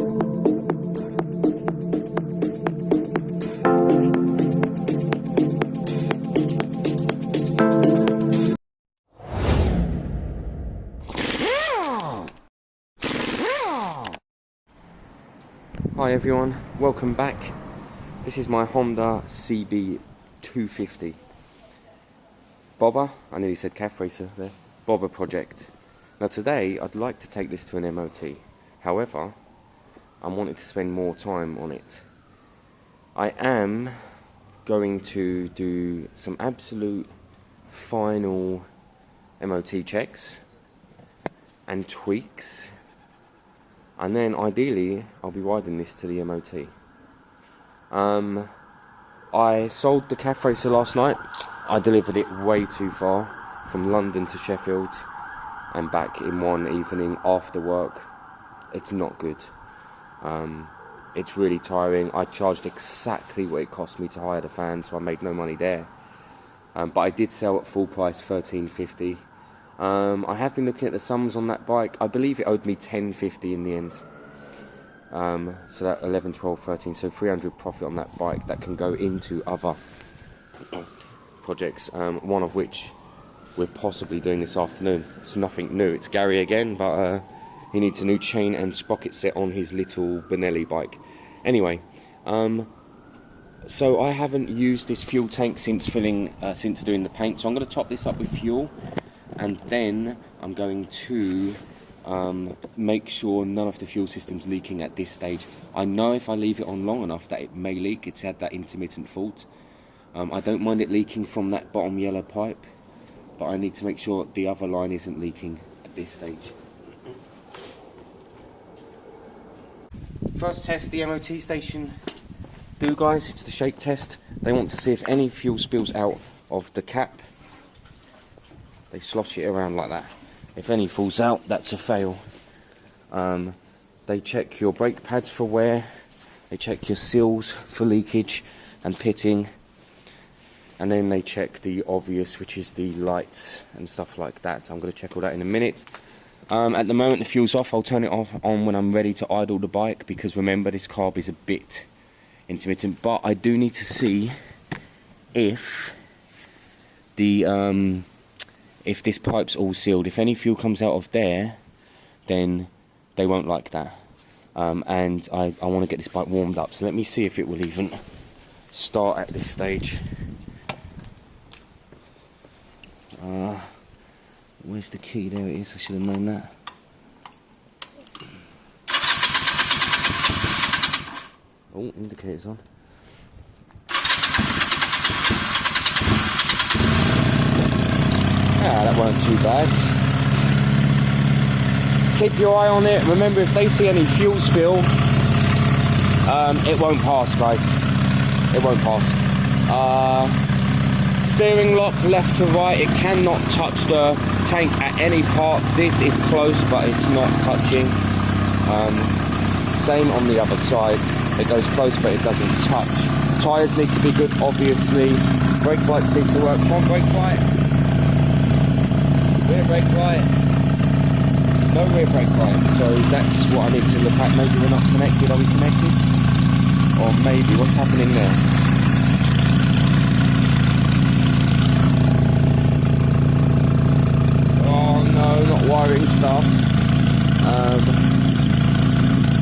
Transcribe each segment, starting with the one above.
Hi everyone, welcome back. This is my Honda cb250 bobber. I nearly said calf racer there. Bobber project. Now today I'd like to take this to an MOT. However, I'm wanting to spend more time on it. I am going to do some absolute final MOT checks and tweaks, and then ideally I'll be riding this to the MOT. I sold the calf racer last night. I delivered it way too far, from London to Sheffield and back in one evening after work. It's not good. It's really tiring. I charged exactly what it cost me to hire the fan, so I made no money there. But I did sell at full price, $13.50. I have been looking at the sums on that bike. I believe it owed me $10.50 in the end. So that 11, 12, 13, so 300 profit on that bike that can go into other projects, one of which we're possibly doing this afternoon. It's nothing new, it's Gary again, but he needs a new chain and sprocket set on his little Benelli bike. Anyway, so I haven't used this fuel tank since doing the paint, so I'm going to top this up with fuel, and then I'm going to make sure none of the fuel system's leaking at this stage. I know if I leave it on long enough that it may leak. It's had that intermittent fault. I don't mind it leaking from that bottom yellow pipe, but I need to make sure the other line isn't leaking at this stage. First test the MOT station do, guys, it's the shake test. They want to see if any fuel spills out of the cap. They slosh it around like that. If any falls out, that's a fail. They check your brake pads for wear. They check your seals for leakage and pitting. And then they check the obvious, which is the lights and stuff like that. So I'm going to check all that in a minute. At the moment the fuel's off. I'll turn it on when I'm ready to idle the bike, because remember, this carb is a bit intermittent. But I do need to see if the if this pipe's all sealed. If any fuel comes out of there, then they won't like that. And I want to get this bike warmed up, so let me see if it will even start at this stage. Where's the key? There it is. I should have known that. Oh, indicator's on. Ah, that weren't too bad. Keep your eye on it. Remember, if they see any fuel spill, it won't pass, guys. It won't pass. Steering lock left to right. It cannot touch the tank at any part. This is close, but it's not touching. Same on the other side. It goes close, but it doesn't touch. Tyres need to be good, obviously. Brake lights need to work. Front brake light. Rear brake light. No rear brake light. So that's what I need to look at. Maybe we're not connected. Are we connected? Or maybe. What's happening there? Oh no, not wiring stuff.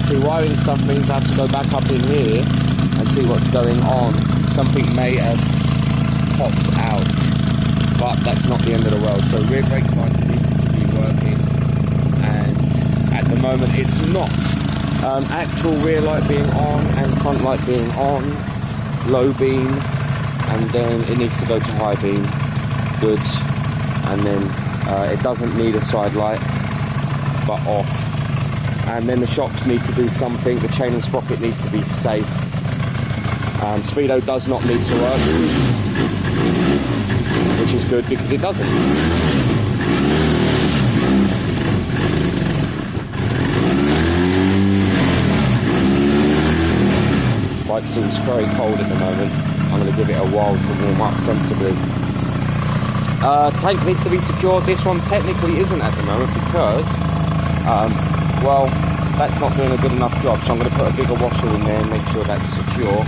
See, wiring stuff means I have to go back up in here and see what's going on. Something may have popped out, but that's not the end of the world. So rear brake light needs to be working, and at the moment it's not. Actual rear light being on and front light being on, low beam, and then it needs to go to high beam, good, and then it doesn't need a side light, but off. And then the shocks need to do something. The chain and sprocket needs to be safe. Speedo does not need to work, which is good because it doesn't. Bike seems very cold at the moment. I'm going to give it a while to warm up sensibly. Tank needs to be secured. This one technically isn't at the moment because, well, that's not doing a good enough job, so I'm going to put a bigger washer in there and make sure that's secure.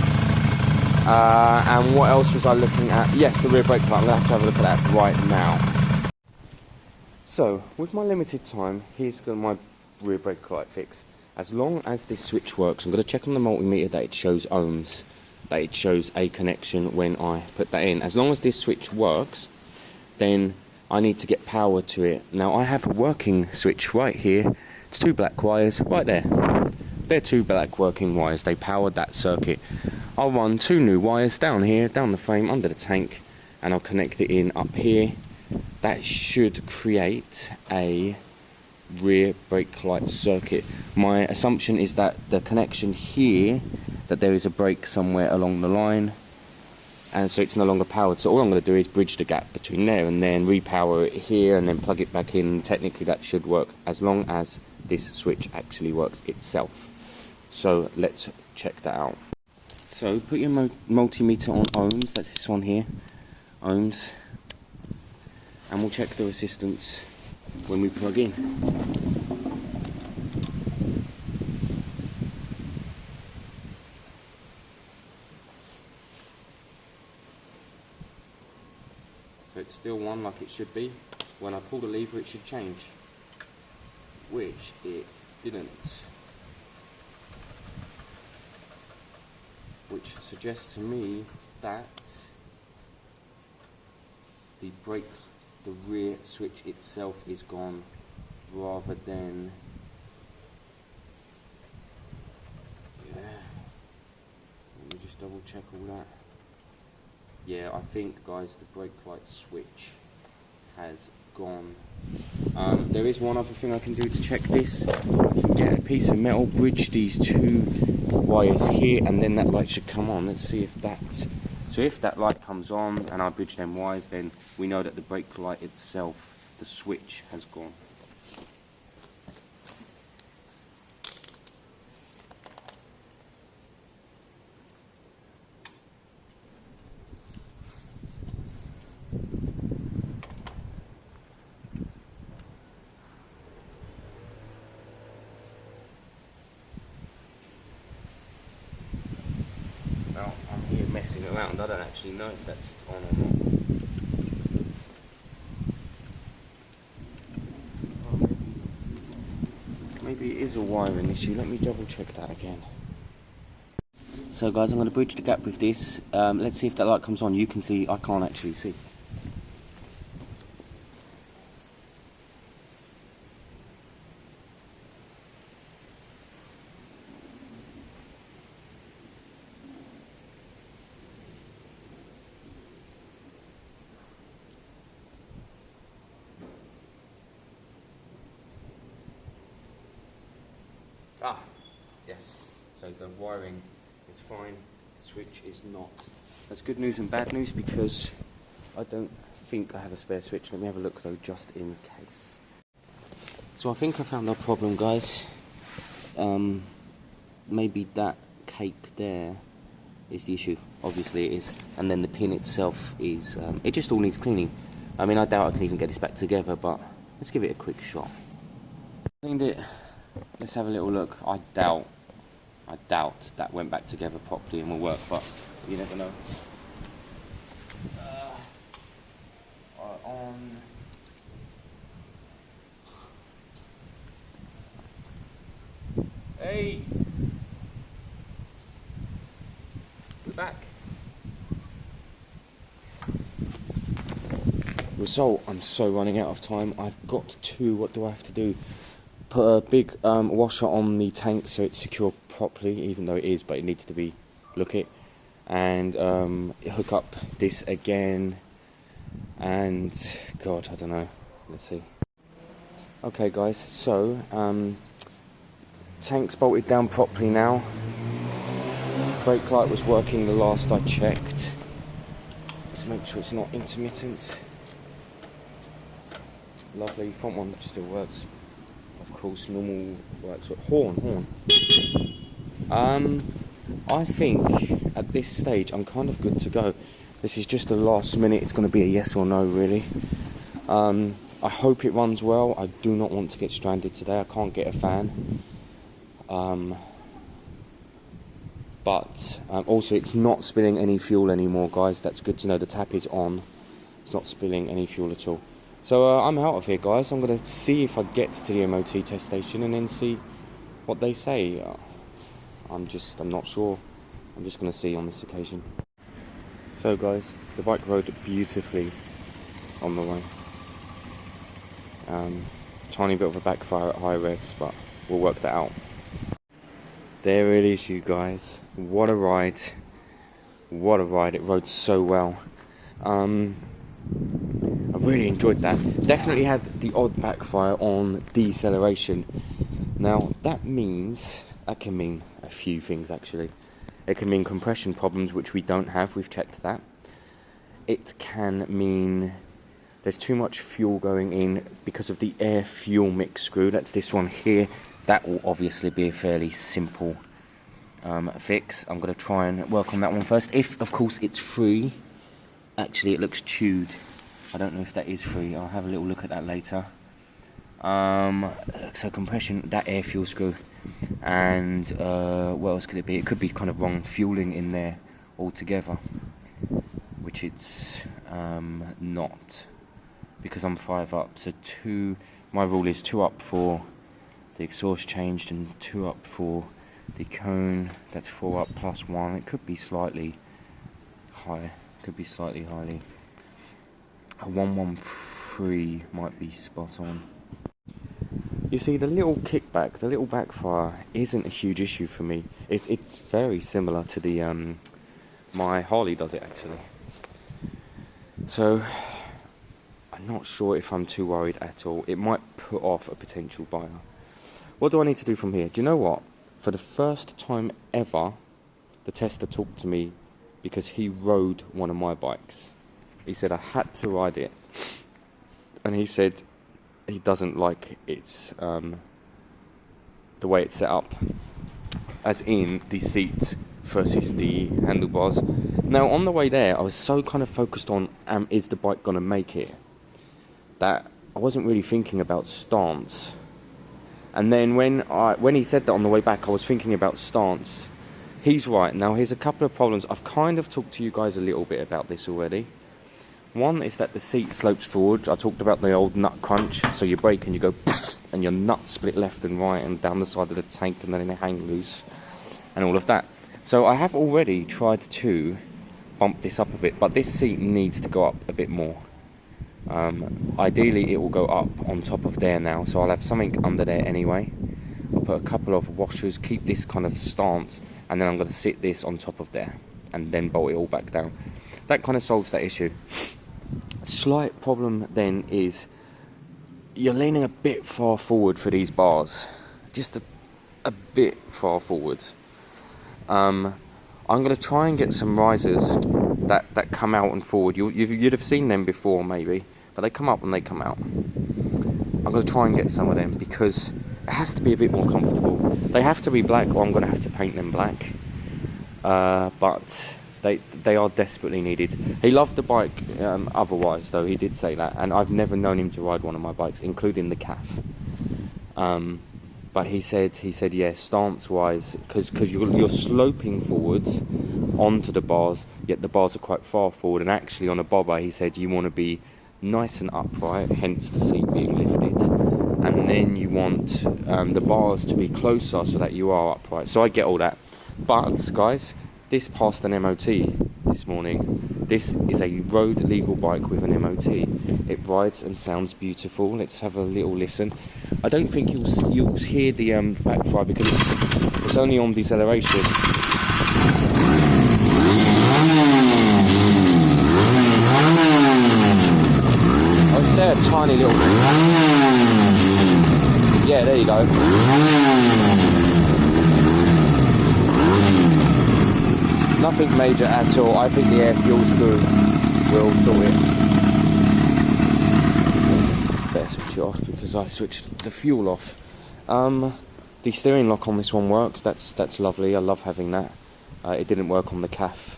And what else was I looking at? Yes, the rear brake light. I'm going to have a look at that right now. So, with my limited time, here's my rear brake light fix. As long as this switch works, I'm going to check on the multimeter that it shows ohms, that it shows a connection when I put that in. As long as this switch works, then I need to get power to it. Now, I have a working switch right here. It's 2 black wires right there. They're 2 black working wires. They powered that circuit. I'll run 2 new wires down here, down the frame, under the tank, and I'll connect it in up here. That should create a rear brake light circuit. My assumption is that the connection here, that there is a brake somewhere along the line, and so it's no longer powered. So all I'm going to do is bridge the gap between there and then repower it here and then plug it back in. Technically that should work as long as this switch actually works itself. So let's check that out. So put your multimeter on ohms, that's this one here, ohms, and we'll check the resistance when we plug in. So it's still 1 like it should be. When I pull the lever it should change, which it didn't. Which suggests to me that the rear switch itself is gone, rather than, yeah, let me just double check all that. Yeah, I think, guys, the brake light switch has gone. There is one other thing I can do to check this. I can get a piece of metal, bridge these 2 wires here, and then that light should come on. Let's see if that's... So if that light comes on and I bridge them wires, then we know that the brake light itself, the switch, has gone. Well, I'm here messing around. I don't actually know if that's on or not. Maybe it is a wiring issue. Let me double check that again. So guys, I'm going to bridge the gap with this. Let's see if that light comes on. You can see, I can't actually see. Ah, yes. So the wiring is fine, the switch is not. That's good news and bad news, because I don't think I have a spare switch. Let me have a look though, just in case. So I think I found our problem, guys. Maybe that cake there is the issue. Obviously it is. And then the pin itself is, it just all needs cleaning. I mean, I doubt I can even get this back together, but let's give it a quick shot. Cleaned it. Let's have a little look. I doubt that went back together properly and will work, but you never know. On. Hey! We're back. Result, I'm so running out of time. I've got to, what do I have to do? Put a big washer on the tank so it's secure properly, even though it is, but it needs to be, look it. And hook up this again, and God, I don't know, let's see. Okay guys, so tank's bolted down properly now. Brake light was working the last I checked. Let's make sure it's not intermittent. Lovely, front one still works. Of course, normal works. Horn. I think at this stage I'm kind of good to go. This is just the last minute. It's going to be a yes or no, really. I hope it runs well. I do not want to get stranded today. I can't get a fan. But also it's not spilling any fuel anymore, guys. That's good to know. The tap is on. It's not spilling any fuel at all. So I'm out of here, guys. I'm going to see if I get to the MOT test station and then see what they say. I'm not sure. I'm just going to see on this occasion. So guys, the bike rode beautifully on the way. Tiny bit of a backfire at high revs, but we'll work that out. There it is, you guys. What a ride. What a ride. It rode so well. I really enjoyed that. Definitely had the odd backfire on deceleration. Now, that can mean a few things actually. It can mean compression problems, which we don't have. We've checked that. It can mean there's too much fuel going in because of the air fuel mix screw. That's this one here. That will obviously be a fairly simple fix. I'm going to try and work on that one first. If, of course, it's free. Actually, it looks chewed. I don't know if that is free. I'll have a little look at that later. So compression, that air fuel screw. And what else could it be? It could be kind of wrong fueling in there altogether. Which it's not. Because I'm 5 up. So my rule is 2 up for the exhaust changed and 2 up for the cone. That's 4 up plus 1. It could be slightly high. Could be slightly highly. A 113 might be spot on. You see, the little kickback, the little backfire isn't a huge issue for me. It's very similar to the my Harley does it actually. So I'm not sure if I'm too worried at all. It might put off a potential buyer. What do I need to do from here? Do you know what? For the first time ever, the tester talked to me because he rode one of my bikes. He said I had to ride it. And he said he doesn't like its the way it's set up. As in the seat versus the handlebars. Now on the way there, I was so kind of focused on is the bike going to make it, that I wasn't really thinking about stance. And then when he said that on the way back, I was thinking about stance. He's right. Now here's a couple of problems. I've kind of talked to you guys a little bit about this already. One is that the seat slopes forward. I talked about the old nut crunch. So you brake and you go and your nuts split left and right and down the side of the tank and then they hang loose and all of that. So I have already tried to bump this up a bit, but this seat needs to go up a bit more. Ideally it will go up on top of there now, so I'll have something under there anyway. I'll put a couple of washers, keep this kind of stance, and then I'm going to sit this on top of there and then bolt it all back down. That kind of solves that issue. Slight problem then is you're leaning a bit far forward for these bars, just a bit far forward. I'm going to try and get some risers that come out and forward. You'd have seen them before maybe, but they come up and they come out. I'm going to try and get some of them because it has to be a bit more comfortable. They have to be black or I'm going to have to paint them black. But they are desperately needed. He loved the bike otherwise though, he did say that, and I've never known him to ride one of my bikes, including the CAF. But he said yeah, stance wise, because you're sloping forwards onto the bars, yet the bars are quite far forward, and actually on a bobber he said you want to be nice and upright, hence the seat being lifted, and then you want the bars to be closer so that you are upright. So I get all that, but guys, this passed an MOT this morning. This is a road legal bike with an MOT. It rides and sounds beautiful. Let's have a little listen. I don't think you'll hear the backfire because it's only on deceleration. Oh, is there a tiny little thing? Yeah, there you go. Nothing major at all. I think the air fuel screw will sort it. Better switch it off because I switched the fuel off. The steering lock on this one works. That's lovely. I love having that. It didn't work on the CAF,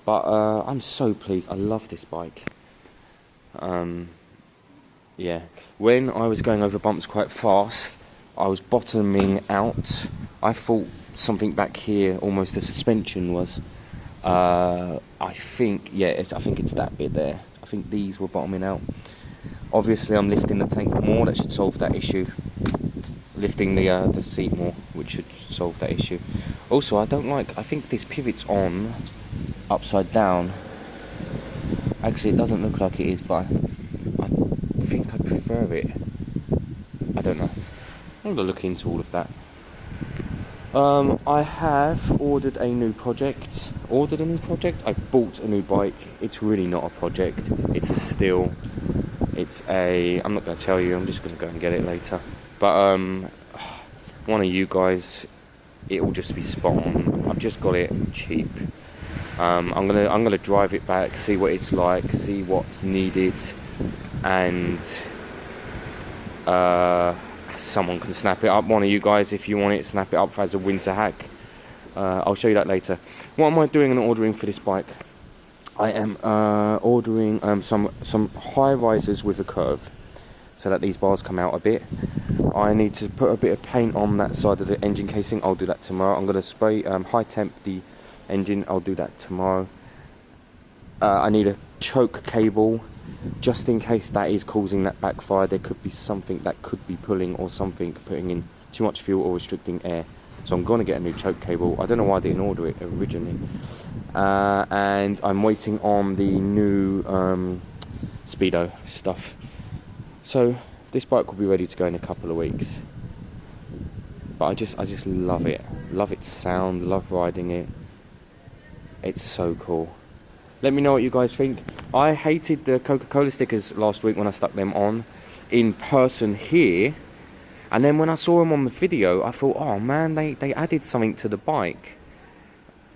but I'm so pleased. I love this bike. Yeah, when I was going over bumps quite fast, I was bottoming out. I thought something back here, almost a suspension was. I think, yeah, I think it's that bit there. I think these were bottoming out. Obviously, I'm lifting the tank more. That should solve that issue. Lifting the seat more, which should solve that issue. Also, I think this pivot's on upside down. Actually, it doesn't look like it is, but I think I prefer it. I don't know. I'm gonna look into all of that. I have ordered a new project. I bought a new bike. It's really not a project. It's a steal. I'm not gonna tell you. I'm just gonna go and get it later. But one of you guys, it will just be spot on. I've just got it cheap. I'm gonna drive it back, see what it's like, see what's needed, and someone can snap it up. One of you guys, if you want it, snap it up as a winter hack. I'll show you that later. What am I doing and ordering for this bike? I am ordering some high risers with a curve, so that these bars come out a bit. I need to put a bit of paint on that side of the engine casing. I'll do that tomorrow. I'm going to spray high temp the engine. I'll do that tomorrow. I need a choke cable, just in case that is causing that backfire. There could be something that could be pulling, or something putting in too much fuel or restricting air. So I'm going to get a new choke cable. I don't know why I didn't order it originally. And I'm waiting on the new Speedo stuff. So this bike will be ready to go in a couple of weeks. But I just love it. Love its sound, love riding it. It's so cool. Let me know what you guys think. I hated the Coca-Cola stickers last week when I stuck them on in person here. And then when I saw them on the video, I thought, oh man, they added something to the bike.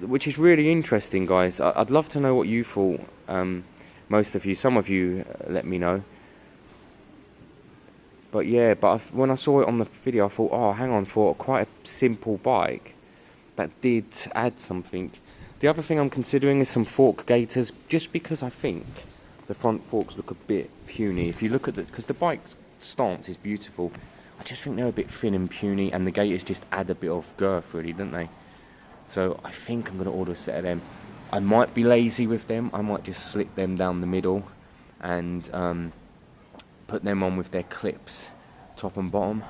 Which is really interesting, guys. I'd love to know what you thought. Most of you, some of you, let me know. But yeah, when I saw it on the video, I thought, oh, hang on, for quite a simple bike, that did add something. The other thing I'm considering is some fork gaiters, just because I think the front forks look a bit puny. If you look at because the bike's stance is beautiful, I just think they're a bit thin and puny, and the gaiters just add a bit of girth, really, don't they? So I think I'm going to order a set of them. I might be lazy with them. I might just slit them down the middle and put them on with their clips, top and bottom,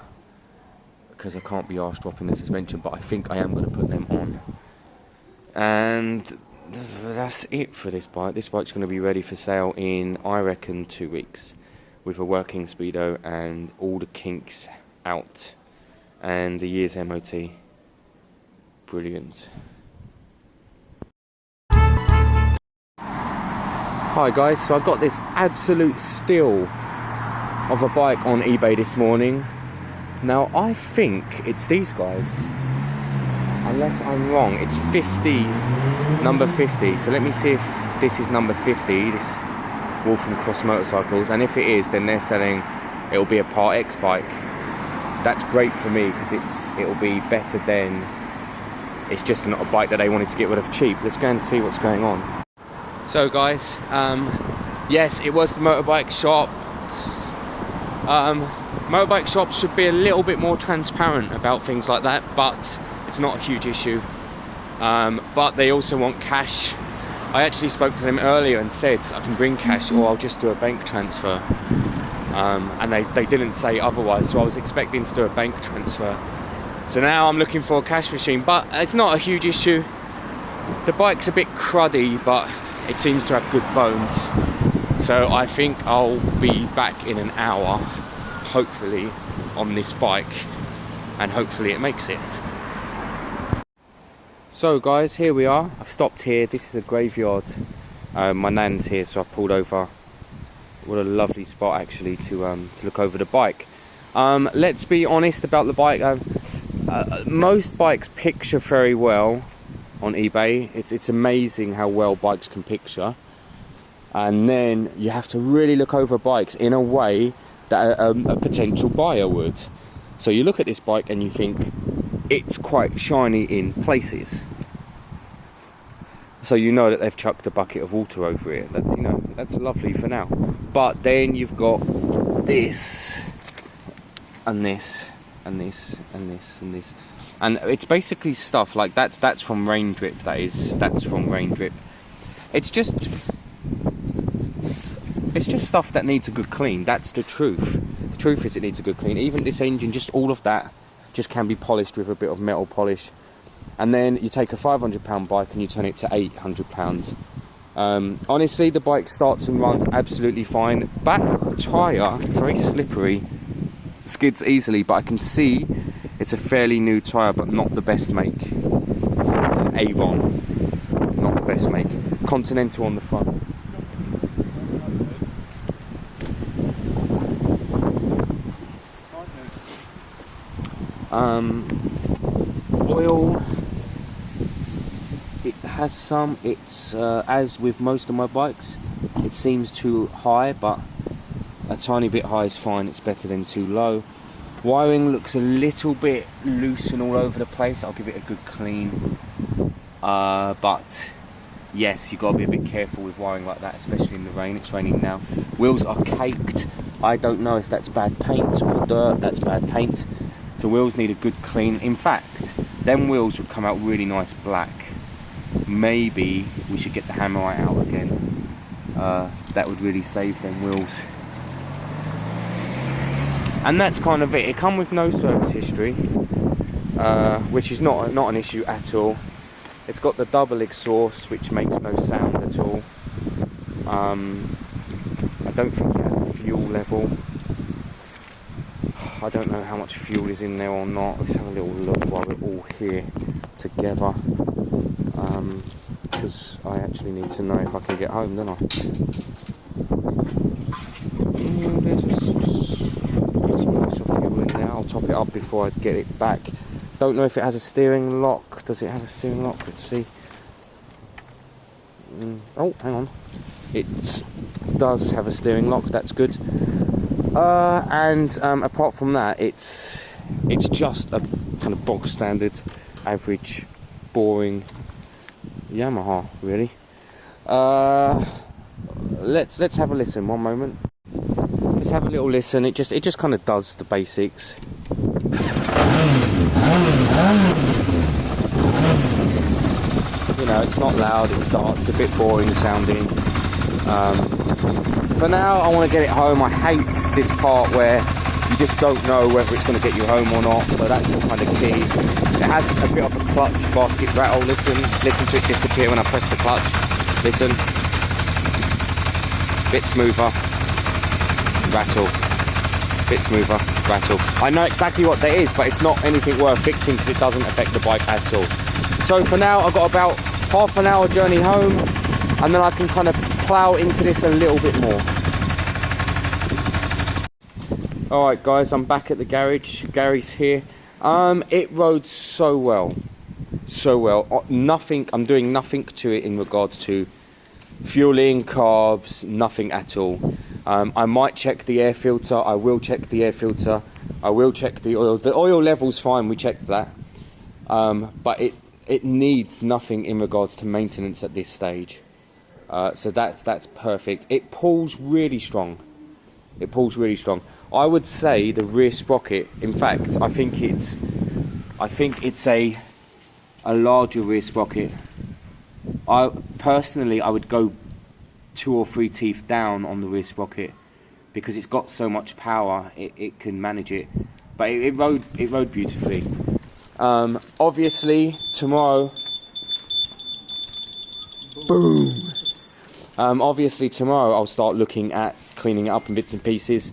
because I can't be arsed dropping the suspension, but I think I am going to put them on. And that's it for this bike. This bike's going to be ready for sale in, I reckon, 2 weeks, with a working Speedo and all the kinks out, and the year's MOT. Brilliant. Hi guys, so I got this absolute steal of a bike on eBay this morning. Now I think it's these guys, unless I'm wrong. It's 50, number 50. So let me see if this is number 50, this Wolf and Cross Motorcycles, and if it is, then they're selling, it'll be a Part X bike. That's great for me, because it'll be better than, it's just not a bike that they wanted to get rid of cheap. Let's go and see what's going on. So guys, yes, it was the motorbike shop. Motorbike shops should be a little bit more transparent about things like that, but it's not a huge issue. But they also want cash. I actually spoke to them earlier and said I can bring cash or I'll just do a bank transfer. And they didn't say otherwise, so I was expecting to do a bank transfer. So now I'm looking for a cash machine, but it's not a huge issue. The bike's a bit cruddy, but it seems to have good bones. So I think I'll be back in an hour, hopefully, on this bike, and hopefully it makes it. So guys, here we are. I've stopped here. This is a graveyard. My nan's here, so I've pulled over. What a lovely spot actually to look over the bike. Let's be honest about the bike. Most bikes picture very well on eBay. It's amazing how well bikes can picture, and then you have to really look over bikes in a way that a potential buyer would. So you look at this bike and you think it's quite shiny in places, so you know that they've chucked a bucket of water over it. That's, you know, that's lovely for now. But then you've got this and this, and this and this and this, and it's basically stuff like that's from rain drip. That's from rain drip. It's just stuff that needs a good clean. That's the truth. The truth is it needs a good clean. Even this engine, just all of that just can be polished with a bit of metal polish. And then you take a £500 bike and you turn it to £800. Honestly, the bike starts and runs absolutely fine. Back tyre, very slippery, skids easily, but I can see it's a fairly new tyre, but not the best make. It's an Avon, not the best make. Continental on the front. Oil, it has some. It's as with most of my bikes, it seems too high, but a tiny bit high is fine. It's better than too low. Wiring looks a little bit loose and all over the place. I'll give it a good clean, but yes, you've got to be a bit careful with wiring like that, especially in the rain. It's raining now. Wheels are caked. I don't know if that's bad paint or dirt. That's bad paint. So wheels need a good clean. In fact, them wheels would come out really nice black. Maybe we should get the Hammerite out again. That would really save them wheels. And that's kind of it. It come with no service history, which is not an issue at all. It's got the double exhaust, which makes no sound at all. I don't think it has a fuel level. I don't know how much fuel is in there or not. Let's have a little look while we're all here together. Because I actually need to know if I can get home, don't I? There's some fuel in there. I'll top it up before I get it back. Don't know if it has a steering lock. Does it have a steering lock? Let's see. Oh, hang on. It does have a steering lock. That's good. And apart from that, it's just a kind of bog standard, average, boring Yamaha, really. Let's have a listen. One moment. Let's have a little listen. It just kind of does the basics. You know, it's not loud. It starts a bit boring sounding. For now, I want to get it home. I hate this part where you just don't know whether it's going to get you home or not, so that's the kind of key. It has a bit of a clutch basket rattle. Listen to it disappear when I press the clutch. Listen. Bit smoother. Rattle. Bit smoother. Rattle. I know exactly what that is, but it's not anything worth fixing because it doesn't affect the bike at all. So for now, I've got about half an hour journey home, and then I can kind of plough into this a little bit more. Alright guys, I'm back at the garage. Gary's here. It rode so well. Nothing, I'm doing nothing to it in regards to fueling, carbs, nothing at all. I might check the air filter. I will check the air filter. I will check the oil. The oil level's fine, we checked that. But it needs nothing in regards to maintenance at this stage. So that's perfect. It pulls really strong. I would say the rear sprocket, in fact, I think it's a larger rear sprocket. I would go 2 or 3 teeth down on the rear sprocket because it's got so much power. It can manage it, but it rode beautifully. Obviously tomorrow, boom. Obviously tomorrow I'll start looking at cleaning it up in bits and pieces.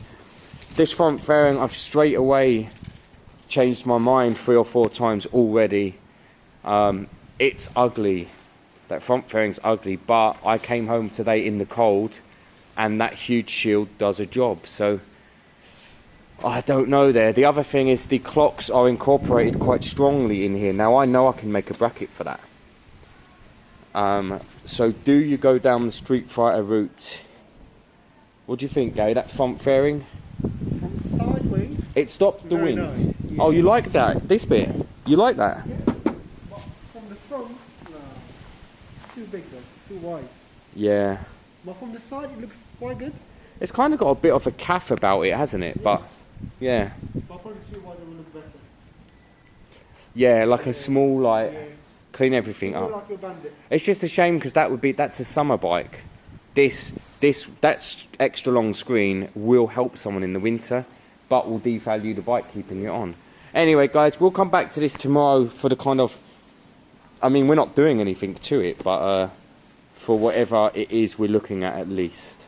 This front fairing, I've straight away changed my mind 3 or 4 times already. It's ugly. That front fairing's ugly, but I came home today in the cold and that huge shield does a job. So I don't know there. The other thing is the clocks are incorporated quite strongly in here. Now I know I can make a bracket for that. So do you go down the Street Fighter route? What do you think, Gary? That front fairing? From sideways. It stopped the wind. Nice. Yeah. Oh, you like that? This bit? You like that? Yeah. But from the front, no. Too big though. Too wide. Yeah. But from the side, it looks quite good. It's kind of got a bit of a calf about it, hasn't it? Yeah. But Yeah. But I'll probably see why they will look better. Yeah, like a small, like, Yeah. clean everything More up. like your bandit. It's just a shame because that's a summer bike. That's extra long screen will help someone in the winter, but will devalue the bike keeping it on. Anyway, guys, we'll come back to this tomorrow for the kind of, I mean, we're not doing anything to it, but for whatever it is we're looking at least.